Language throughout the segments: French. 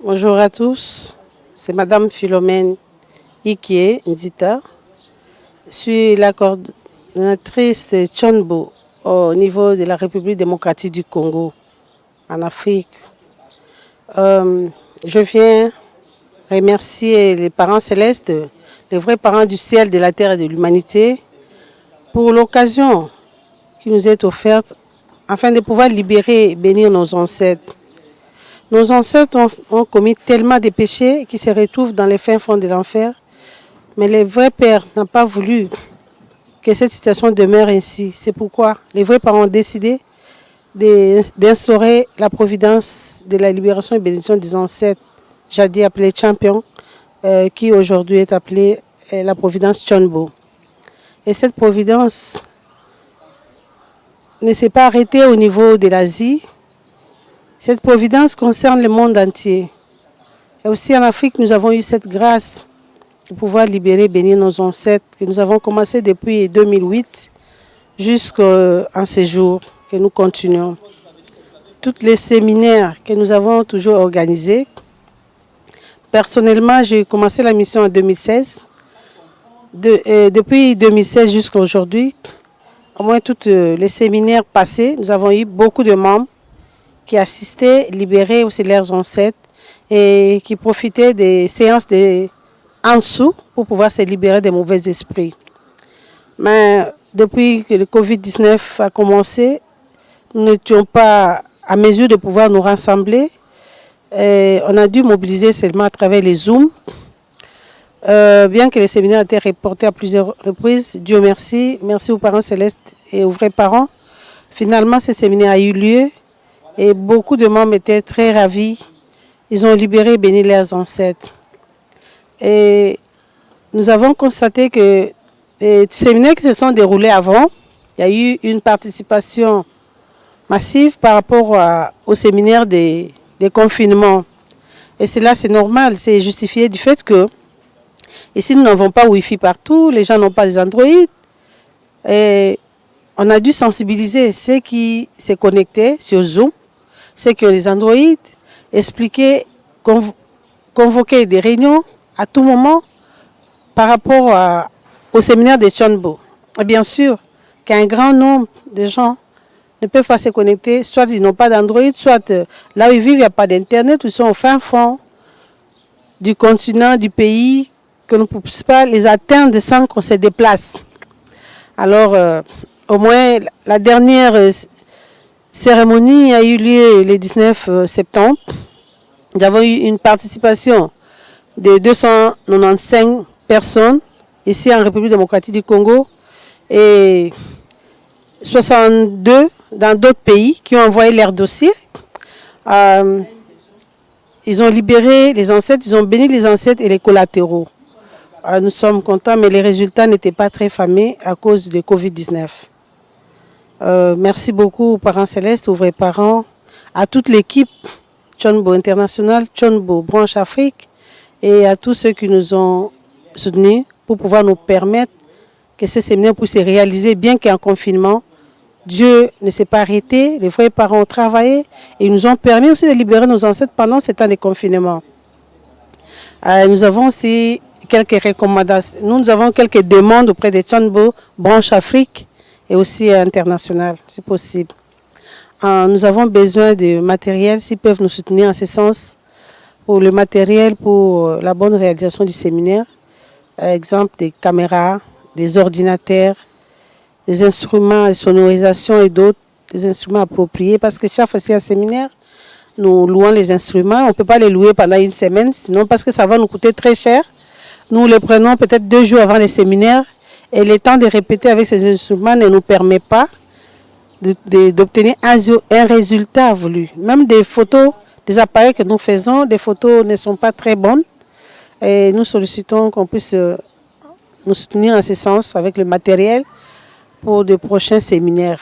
Bonjour à tous, c'est Madame Philomène Ikie Nzita. Je suis la coordonnatrice de Tchonbo au niveau de la République démocratique du Congo, en Afrique. Je viens remercier les parents célestes, les vrais parents du ciel, de la terre et de l'humanité, pour l'occasion qui nous est offerte afin de pouvoir libérer et bénir nos ancêtres. Nos ancêtres ont commis tellement de péchés qui se retrouvent dans les fins fonds de l'enfer. Mais les vrais pères n'ont pas voulu que cette situation demeure ainsi. C'est pourquoi les vrais parents ont décidé d'instaurer la providence de la libération et bénédiction des ancêtres, jadis appelés champions, qui aujourd'hui est appelée la providence Tchonbo. Et cette providence ne s'est pas arrêtée au niveau de l'Asie. Cette providence concerne le monde entier. Et aussi en Afrique, nous avons eu cette grâce de pouvoir libérer, bénir nos ancêtres, que nous avons commencé depuis 2008 jusqu'en ces jours que nous continuons. Tous les séminaires que nous avons toujours organisés. Personnellement, j'ai commencé la mission en 2016. Depuis 2016 jusqu'à aujourd'hui, au moins tous les séminaires passés, nous avons eu beaucoup de membres qui assistaient, libéraient aussi leurs ancêtres et qui profitaient des séances en dessous pour pouvoir se libérer des mauvais esprits. Mais depuis que le Covid-19 a commencé, nous n'étions pas à mesure de pouvoir nous rassembler. On a dû mobiliser seulement à travers les Zooms. Bien que les séminaires aient été reportés à plusieurs reprises, Dieu merci, merci aux parents célestes et aux vrais parents. Finalement, ce séminaire a eu lieu. Et beaucoup de membres étaient très ravis. Ils ont libéré et béni leurs ancêtres. Et nous avons constaté que les séminaires qui se sont déroulés avant, il y a eu une participation massive par rapport au séminaire des confinements. Et cela, c'est normal, c'est justifié du fait que ici, nous n'avons pas Wi-Fi partout, les gens n'ont pas des Android. Et on a dû sensibiliser ceux qui se connectaient sur Zoom, c'est que les Android expliquaient, convoquaient des réunions à tout moment par rapport au séminaire de Tchonbo. Et bien sûr qu'un grand nombre de gens ne peuvent pas se connecter, soit ils n'ont pas d'Android, soit là où ils vivent, il n'y a pas d'Internet, ou ils sont au fin fond du continent, du pays, que nous ne puissions pas les atteindre sans qu'on se déplace. Alors, au moins, la dernière cérémonie a eu lieu le 19 septembre. Nous avons eu une participation de 295 personnes ici en République démocratique du Congo et 62 dans d'autres pays qui ont envoyé leurs dossiers. Ils ont libéré les ancêtres, ils ont béni les ancêtres et les collatéraux. Nous sommes contents, mais les résultats n'étaient pas très fameux à cause de Covid-19. Merci beaucoup aux parents célestes, aux vrais parents, à toute l'équipe Tchonbo International, Tchonbo Branche Afrique et à tous ceux qui nous ont soutenus pour pouvoir nous permettre que ces séminaires puissent se réaliser bien qu'en confinement. Dieu ne s'est pas arrêté, les vrais parents ont travaillé et ils nous ont permis aussi de libérer nos ancêtres pendant ces temps de confinement. Nous avons aussi quelques recommandations, nous avons quelques demandes auprès de Tchonbo Branche Afrique et aussi international, si possible. Nous avons besoin de matériel, s'ils peuvent nous soutenir en ce sens, pour le matériel, pour la bonne réalisation du séminaire. Par exemple, des caméras, des ordinateurs, des instruments de sonorisation et d'autres, des instruments appropriés, parce que chaque fois qu'il y a un séminaire, nous louons les instruments. On ne peut pas les louer pendant une semaine, sinon parce que ça va nous coûter très cher. Nous les prenons peut-être 2 jours avant les séminaires. Et le temps de répéter avec ces instruments ne nous permet pas d'obtenir un résultat voulu. Même des photos, des appareils que nous faisons, des photos ne sont pas très bonnes. Et nous sollicitons qu'on puisse nous soutenir en ce sens avec le matériel pour de prochains séminaires.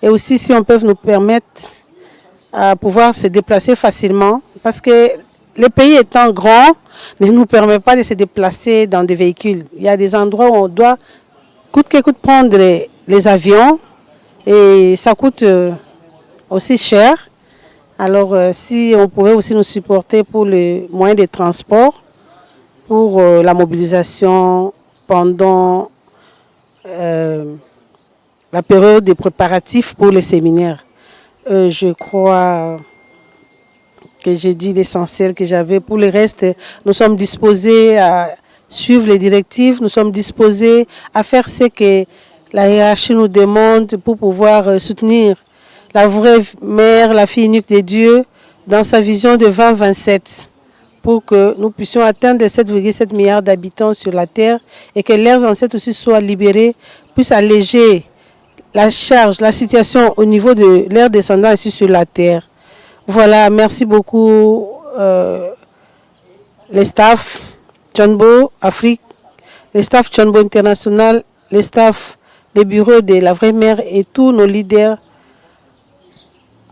Et aussi si on peut nous permettre à pouvoir se déplacer facilement, parce que le pays étant grand, ne nous permet pas de se déplacer dans des véhicules. Il y a des endroits où on doit coûte que coûte prendre les avions et ça coûte aussi cher. Alors, si on pouvait aussi nous supporter pour les moyens de transport, pour la mobilisation pendant la période des préparatifs pour les séminaires. Je crois que j'ai dit l'essentiel que j'avais. Pour le reste, nous sommes disposés à suivre les directives, nous sommes disposés à faire ce que la hiérarchie nous demande pour pouvoir soutenir la vraie mère, la fille unique de Dieu, dans sa vision de 2027, pour que nous puissions atteindre 7,7 milliards d'habitants sur la terre et que leurs ancêtres aussi soient libérés, puissent alléger la charge, la situation au niveau de leurs descendants ici sur la terre. Voilà, merci beaucoup les staffs Tchonbo Afrique, les staffs Tchonbo International, les staffs des bureaux de la vraie mère et tous nos leaders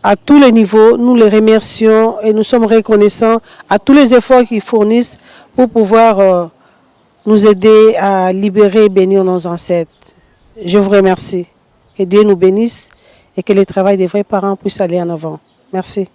à tous les niveaux. Nous les remercions et nous sommes reconnaissants à tous les efforts qu'ils fournissent pour pouvoir nous aider à libérer et bénir nos ancêtres. Je vous remercie. Que Dieu nous bénisse et que le travail des vrais parents puisse aller en avant. Merci.